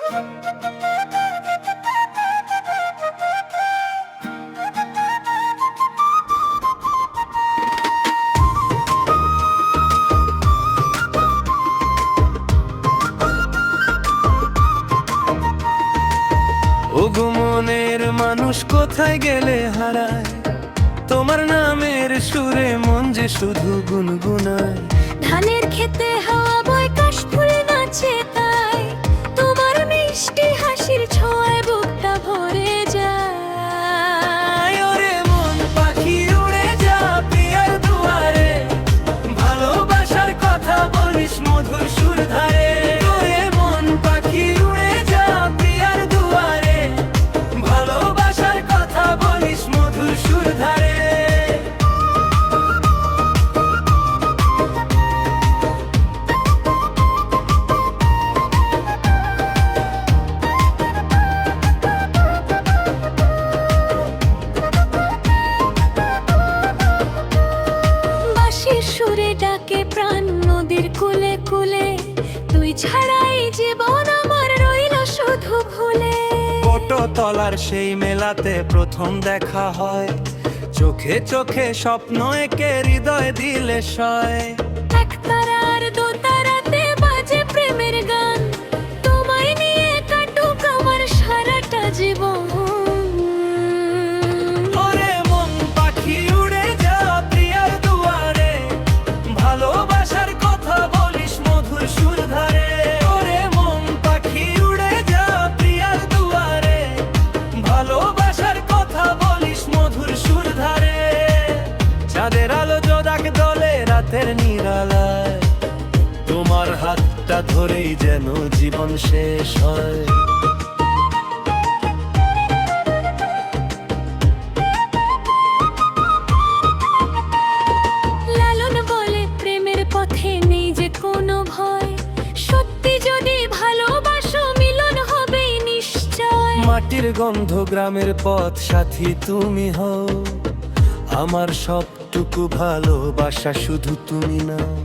ওগো মনের মানুষ কোথায় গেলে হারায়, তোমার নামের সুরে মন যে শুধু গুনগুনায়। ধানের খেতে হাওয়া বয় কাশফুল নাচে তাই, তোমার মিষ্টি হাসির ছোঁয়ায় বুকটা ভরে যায়। ওরে মন পাখি উড়ে যা প্রিয়ার দুয়ারে, ভালোবাসার কথা বলিস মধুর সুর ধারে। ওরে মন পাখি উড়ে যা প্রিয়ার দুয়ারে, ভালোবাসার কথা বলিস মধুর সুর ধারে। বাঁশির সুরে ডাকে প্রাণ নদীর কুলে কুলে, তুই ছাড়াই জীবন আমার রইল শুধু ভুলে। পটতলার সেই মেলাতে প্রথম দেখা হয়, চোখে চোখে স্বপ্ন একে হৃদয় দিলে সয়। একতারার দোতারাতে বাজে প্রেমের গান, তোমায় নিয়ে কাটুক আমার সারাটা জীবন। ওরে মন পাখি উড়ে যা প্রিয়ার দুয়ারে, ভালোবাসার কথা বলিস মধুর সুর ধারে। ওরে মন পাখি উড়ে যা প্রিয়ার দুয়ারে, ভালোবাসার কথা বলিস মধুর সুর ধারে। চাঁদের আলো জোদাক দলে রাতের নিরালায়, তোমার হাতটা ধরেই যেন জীবন শেষ হয়। লালন বলে প্রেমের পথে নেই যে কোনো ভয়, সত্যি যদি ভালোবাসো মিলন হবেই নিশ্চয়। মাটির গন্ধ গ্রামের পথ সাথী তুমি হও, আমার সবটুকু ভালোবাসা শুধু তুমি নাও।